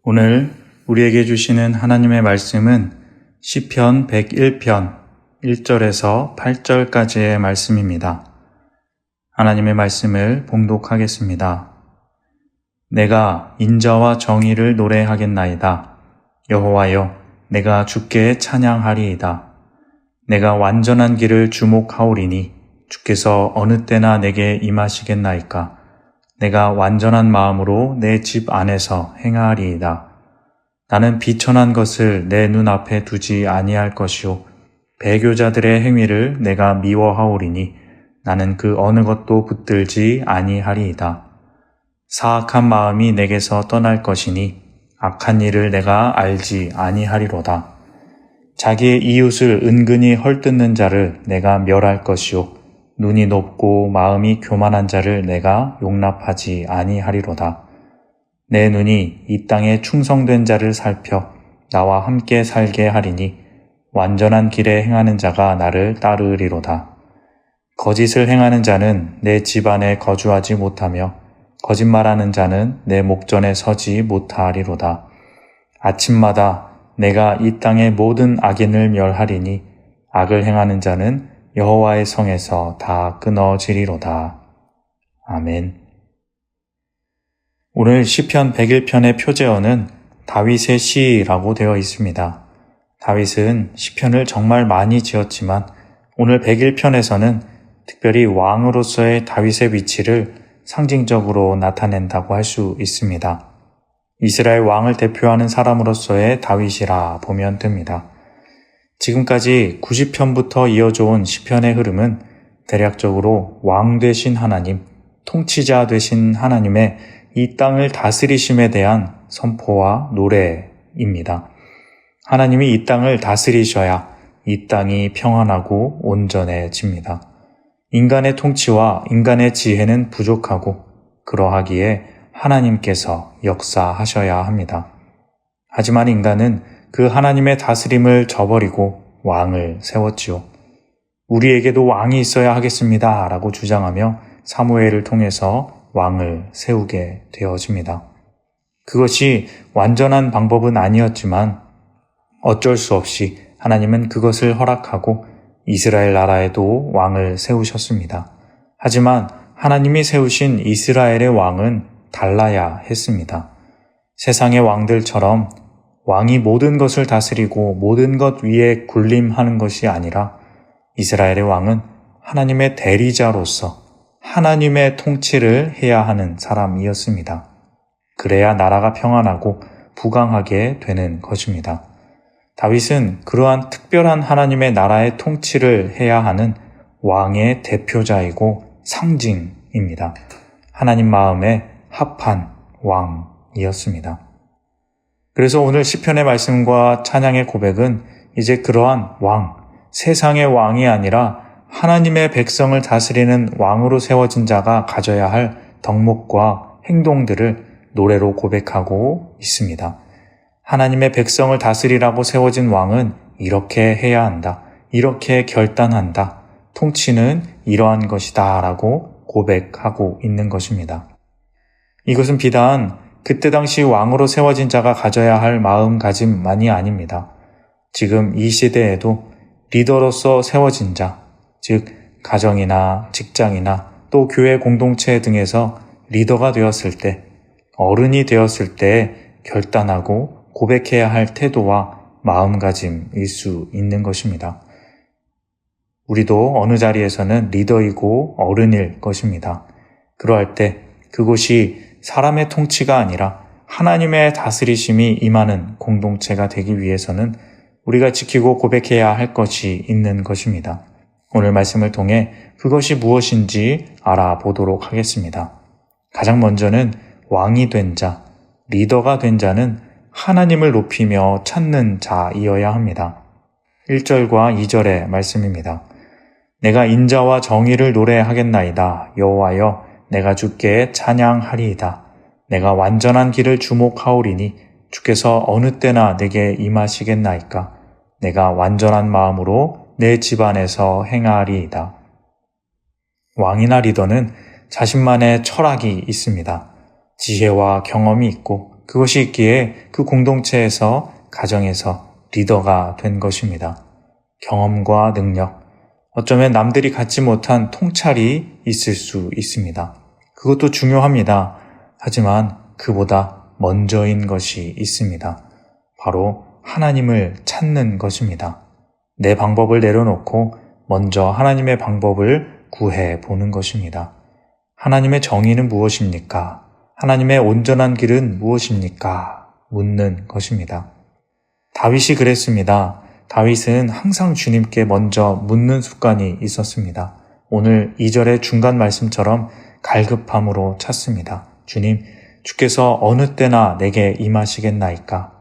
오늘 우리에게 주시는 하나님의 말씀은 시편 101편 1절에서 8절까지의 말씀입니다. 하나님의 말씀을 봉독하겠습니다. 내가 인자와 정의를 노래하겠나이다. 여호와여, 내가 주께 찬양하리이다. 내가 완전한 길을 주목하오리니 주께서 어느 때나 내게 임하시겠나이까. 내가 완전한 마음으로 내 집 안에서 행하리이다. 나는 비천한 것을 내 눈앞에 두지 아니할 것이요 배교자들의 행위를 내가 미워하오리니 나는 그 어느 것도 붙들지 아니하리이다. 사악한 마음이 내게서 떠날 것이니 악한 일을 내가 알지 아니하리로다. 자기의 이웃을 은근히 헐뜯는 자를 내가 멸할 것이요 눈이 높고 마음이 교만한 자를 내가 용납하지 아니하리로다. 내 눈이 이 땅에 충성된 자를 살펴 나와 함께 살게 하리니 완전한 길에 행하는 자가 나를 따르리로다. 거짓을 행하는 자는 내 집 안에 거주하지 못하며 거짓말하는 자는 내 목전에 서지 못하리로다. 아침마다 내가 이 땅의 모든 악인을 멸하리니 악을 행하는 자는 여호와의 성에서 다 끊어지리로다. 아멘. 오늘 시편 101편의 표제어는 다윗의 시라고 되어 있습니다. 다윗은 시편을 정말 많이 지었지만 오늘 101편에서는 특별히 왕으로서의 다윗의 위치를 상징적으로 나타낸다고 할 수 있습니다. 이스라엘 왕을 대표하는 사람으로서의 다윗이라 보면 됩니다. 지금까지 90편부터 이어져 온 시편의 흐름은 대략적으로 왕 되신 하나님, 통치자 되신 하나님의 이 땅을 다스리심에 대한 선포와 노래입니다. 하나님이 이 땅을 다스리셔야 이 땅이 평안하고 온전해집니다. 인간의 통치와 인간의 지혜는 부족하고 그러하기에 하나님께서 역사하셔야 합니다. 하지만 인간은 그 하나님의 다스림을 저버리고 왕을 세웠지요. 우리에게도 왕이 있어야 하겠습니다 라고 주장하며 사무엘을 통해서 왕을 세우게 되어집니다. 그것이 완전한 방법은 아니었지만 어쩔 수 없이 하나님은 그것을 허락하고 이스라엘 나라에도 왕을 세우셨습니다. 하지만 하나님이 세우신 이스라엘의 왕은 달라야 했습니다. 세상의 왕들처럼 왕이 모든 것을 다스리고 모든 것 위에 군림하는 것이 아니라 이스라엘의 왕은 하나님의 대리자로서 하나님의 통치를 해야 하는 사람이었습니다. 그래야 나라가 평안하고 부강하게 되는 것입니다. 다윗은 그러한 특별한 하나님의 나라의 통치를 해야 하는 왕의 대표자이고 상징입니다. 하나님 마음에 합한 왕이었습니다. 그래서 오늘 시편의 말씀과 찬양의 고백은 이제 그러한 왕, 세상의 왕이 아니라 하나님의 백성을 다스리는 왕으로 세워진 자가 가져야 할 덕목과 행동들을 노래로 고백하고 있습니다. 하나님의 백성을 다스리라고 세워진 왕은 이렇게 해야 한다, 이렇게 결단한다, 통치는 이러한 것이다 라고 고백하고 있는 것입니다. 이것은 비단 그때 당시 왕으로 세워진 자가 가져야 할 마음가짐만이 아닙니다. 지금 이 시대에도 리더로서 세워진 자, 즉 가정이나 직장이나 또 교회 공동체 등에서 리더가 되었을 때, 어른이 되었을 때 결단하고 고백해야 할 태도와 마음가짐일 수 있는 것입니다. 우리도 어느 자리에서는 리더이고 어른일 것입니다. 그러할 때 그곳이 사람의 통치가 아니라 하나님의 다스리심이 임하는 공동체가 되기 위해서는 우리가 지키고 고백해야 할 것이 있는 것입니다. 오늘 말씀을 통해 그것이 무엇인지 알아보도록 하겠습니다. 가장 먼저는 왕이 된 자, 리더가 된 자는 하나님을 높이며 찾는 자이어야 합니다. 1절과 2절의 말씀입니다. 내가 인자와 정의를 노래하겠나이다. 여호와여, 내가 주께 찬양하리이다. 내가 완전한 길을 주목하오리니 주께서 어느 때나 내게 임하시겠나이까. 내가 완전한 마음으로 내 집 안에서 행하리이다. 왕이나 리더는 자신만의 철학이 있습니다. 지혜와 경험이 있고 그것이 있기에 그 공동체에서, 가정에서 리더가 된 것입니다. 경험과 능력, 어쩌면 남들이 갖지 못한 통찰이 있을 수 있습니다. 그것도 중요합니다. 하지만 그보다 먼저인 것이 있습니다. 바로 하나님을 찾는 것입니다. 내 방법을 내려놓고 먼저 하나님의 방법을 구해 보는 것입니다. 하나님의 정의는 무엇입니까? 하나님의 온전한 길은 무엇입니까? 묻는 것입니다. 다윗이 그랬습니다. 다윗은 항상 주님께 먼저 묻는 습관이 있었습니다. 오늘 2절의 중간 말씀처럼 갈급함으로 찾습니다. 주님, 주께서 어느 때나 내게 임하시겠나이까?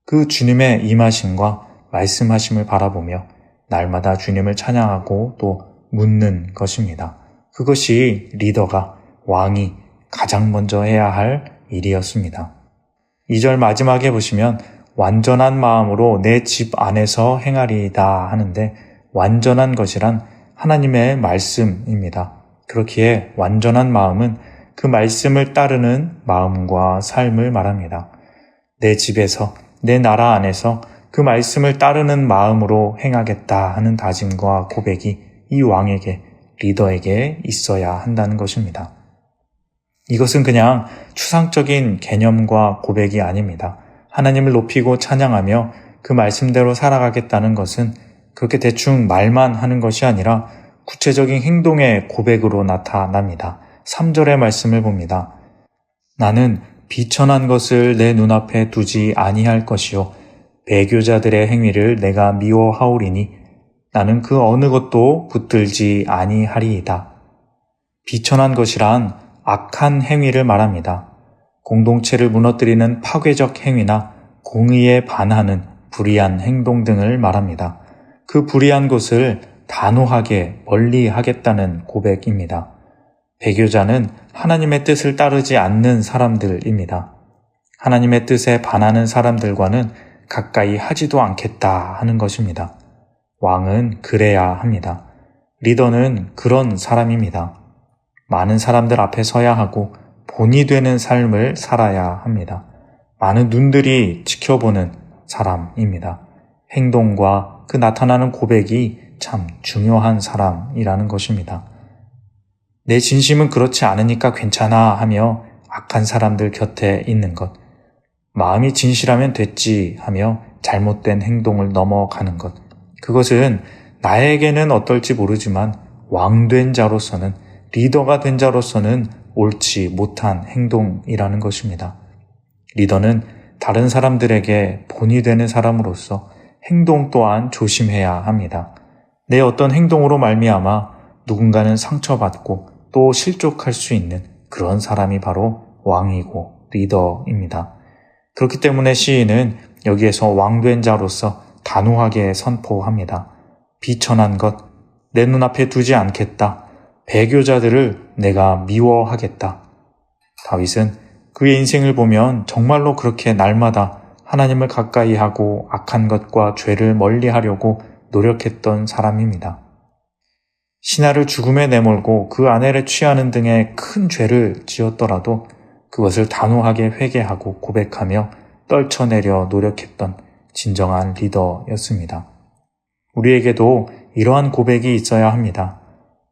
그 주님의 임하심과 말씀하심을 바라보며 날마다 주님을 찬양하고 또 묻는 것입니다. 그것이 리더가, 왕이 가장 먼저 해야 할 일이었습니다. 2절 마지막에 보시면 완전한 마음으로 내 집 안에서 행하리이다 하는데, 완전한 것이란 하나님의 말씀입니다. 그렇기에 완전한 마음은 그 말씀을 따르는 마음과 삶을 말합니다. 내 집에서, 내 나라 안에서 그 말씀을 따르는 마음으로 행하겠다 하는 다짐과 고백이 이 왕에게, 리더에게 있어야 한다는 것입니다. 이것은 그냥 추상적인 개념과 고백이 아닙니다. 하나님을 높이고 찬양하며 그 말씀대로 살아가겠다는 것은 그렇게 대충 말만 하는 것이 아니라 구체적인 행동의 고백으로 나타납니다. 3절의 말씀을 봅니다. 나는 비천한 것을 내 눈앞에 두지 아니할 것이요 배교자들의 행위를 내가 미워하오리니 나는 그 어느 것도 붙들지 아니하리이다. 비천한 것이란 악한 행위를 말합니다. 공동체를 무너뜨리는 파괴적 행위나 공의에 반하는 불의한 행동 등을 말합니다. 그 불의한 것을 단호하게 멀리하겠다는 고백입니다. 배교자는 하나님의 뜻을 따르지 않는 사람들입니다. 하나님의 뜻에 반하는 사람들과는 가까이 하지도 않겠다 하는 것입니다. 왕은 그래야 합니다. 리더는 그런 사람입니다. 많은 사람들 앞에 서야 하고 본이 되는 삶을 살아야 합니다. 많은 눈들이 지켜보는 사람입니다. 행동과 그 나타나는 고백이 참 중요한 사람이라는 것입니다. 내 진심은 그렇지 않으니까 괜찮아 하며 악한 사람들 곁에 있는 것, 마음이 진실하면 됐지 하며 잘못된 행동을 넘어가는 것, 그것은 나에게는 어떨지 모르지만 왕된 자로서는, 리더가 된 자로서는 옳지 못한 행동이라는 것입니다. 리더는 다른 사람들에게 본이 되는 사람으로서 행동 또한 조심해야 합니다. 내 어떤 행동으로 말미암아 누군가는 상처받고 또 실족할 수 있는 그런 사람이 바로 왕이고 리더입니다. 그렇기 때문에 시인은 여기에서 왕된 자로서 단호하게 선포합니다. 비천한 것, 내 눈앞에 두지 않겠다. 배교자들을 내가 미워하겠다. 다윗은 그의 인생을 보면 정말로 그렇게 날마다 하나님을 가까이 하고 악한 것과 죄를 멀리하려고 노력했던 사람입니다. 신하를 죽음에 내몰고 그 아내를 취하는 등의 큰 죄를 지었더라도 그것을 단호하게 회개하고 고백하며 떨쳐내려 노력했던 진정한 리더였습니다. 우리에게도 이러한 고백이 있어야 합니다.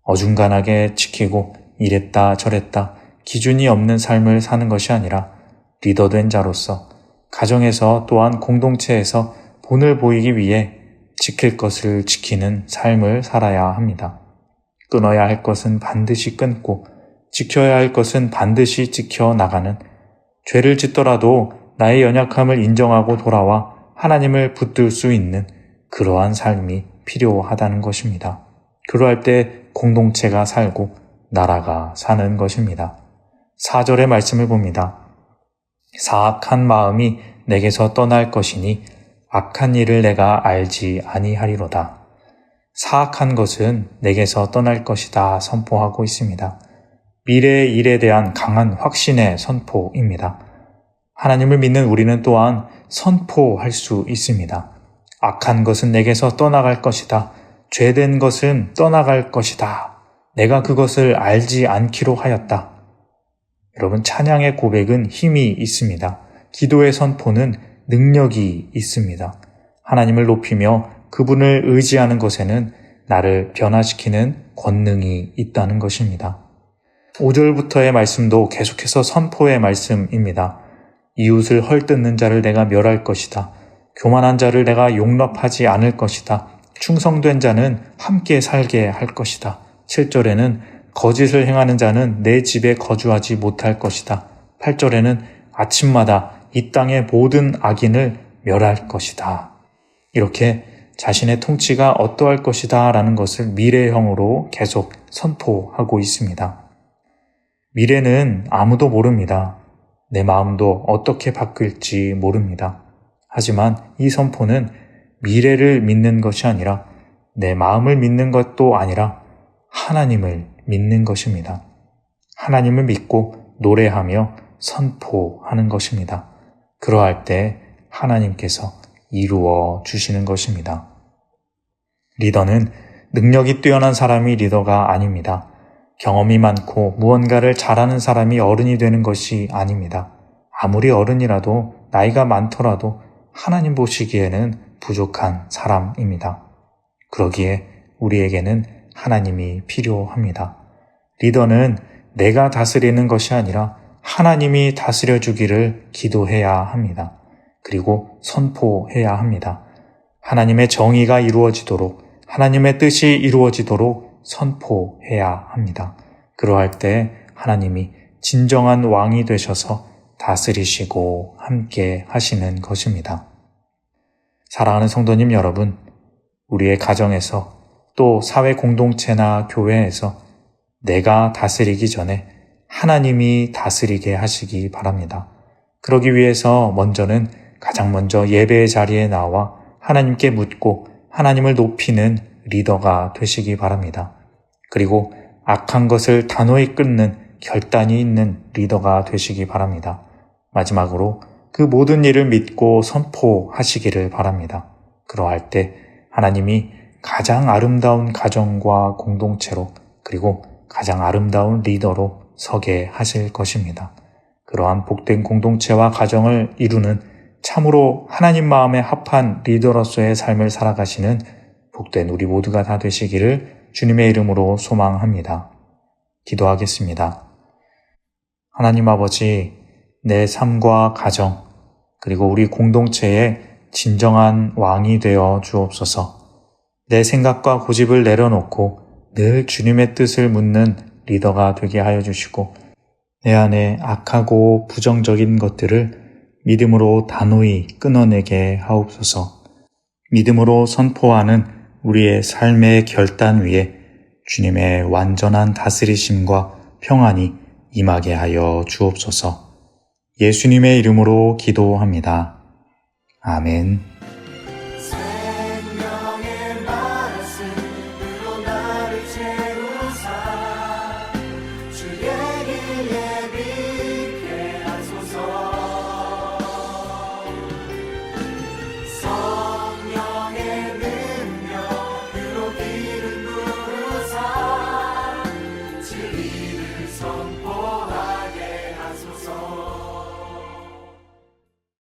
어중간하게 지키고 이랬다 저랬다 기준이 없는 삶을 사는 것이 아니라 리더된 자로서 가정에서 또한 공동체에서 본을 보이기 위해 지킬 것을 지키는 삶을 살아야 합니다. 끊어야 할 것은 반드시 끊고 지켜야 할 것은 반드시 지켜나가는, 죄를 짓더라도 나의 연약함을 인정하고 돌아와 하나님을 붙들 수 있는 그러한 삶이 필요하다는 것입니다. 그러할 때 공동체가 살고 나라가 사는 것입니다. 4절의 말씀을 봅니다. 사악한 마음이 내게서 떠날 것이니 악한 일을 내가 알지 아니하리로다. 사악한 것은 내게서 떠날 것이다 선포하고 있습니다. 미래의 일에 대한 강한 확신의 선포입니다. 하나님을 믿는 우리는 또한 선포할 수 있습니다. 악한 것은 내게서 떠나갈 것이다. 죄된 것은 떠나갈 것이다. 내가 그것을 알지 않기로 하였다. 여러분, 찬양의 고백은 힘이 있습니다. 기도의 선포는 능력이 있습니다. 하나님을 높이며 그분을 의지하는 것에는 나를 변화시키는 권능이 있다는 것입니다. 5절부터의 말씀도 계속해서 선포의 말씀입니다. 이웃을 헐뜯는 자를 내가 멸할 것이다. 교만한 자를 내가 용납하지 않을 것이다. 충성된 자는 함께 살게 할 것이다. 7절에는 거짓을 행하는 자는 내 집에 거주하지 못할 것이다. 8절에는 아침마다 이 땅의 모든 악인을 멸할 것이다. 이렇게 자신의 통치가 어떠할 것이다 라는 것을 미래형으로 계속 선포하고 있습니다. 미래는 아무도 모릅니다. 내 마음도 어떻게 바뀔지 모릅니다. 하지만 이 선포는 미래를 믿는 것이 아니라 내 마음을 믿는 것도 아니라 하나님을 믿는 것입니다. 하나님을 믿고 노래하며 선포하는 것입니다. 그러할 때 하나님께서 이루어 주시는 것입니다. 리더는 능력이 뛰어난 사람이 리더가 아닙니다. 경험이 많고 무언가를 잘하는 사람이 어른이 되는 것이 아닙니다. 아무리 어른이라도 나이가 많더라도 하나님 보시기에는 부족한 사람입니다. 그러기에 우리에게는 하나님이 필요합니다. 리더는 내가 다스리는 것이 아니라 하나님이 다스려 주기를 기도해야 합니다. 그리고 선포해야 합니다. 하나님의 정의가 이루어지도록, 하나님의 뜻이 이루어지도록 선포해야 합니다. 그러할 때 하나님이 진정한 왕이 되셔서 다스리시고 함께 하시는 것입니다. 사랑하는 성도님 여러분, 우리의 가정에서 또 사회 공동체나 교회에서 내가 다스리기 전에 하나님이 다스리게 하시기 바랍니다. 그러기 위해서 가장 먼저 예배의 자리에 나와 하나님께 묻고 하나님을 높이는 리더가 되시기 바랍니다. 그리고 악한 것을 단호히 끊는 결단이 있는 리더가 되시기 바랍니다. 마지막으로 그 모든 일을 믿고 선포하시기를 바랍니다. 그러할 때 하나님이 가장 아름다운 가정과 공동체로 그리고 가장 아름다운 리더로 서게 하실 것입니다. 그러한 복된 공동체와 가정을 이루는 참으로 하나님 마음에 합한 리더로서의 삶을 살아가시는 복된 우리 모두가 다 되시기를 주님의 이름으로 소망합니다. 기도하겠습니다. 하나님 아버지, 내 삶과 가정, 그리고 우리 공동체의 진정한 왕이 되어 주옵소서. 내 생각과 고집을 내려놓고 늘 주님의 뜻을 묻는 리더가 되게 하여 주시고 내 안에 악하고 부정적인 것들을 믿음으로 단호히 끊어내게 하옵소서. 믿음으로 선포하는 우리의 삶의 결단 위에 주님의 완전한 다스리심과 평안이 임하게 하여 주옵소서. 예수님의 이름으로 기도합니다. 아멘.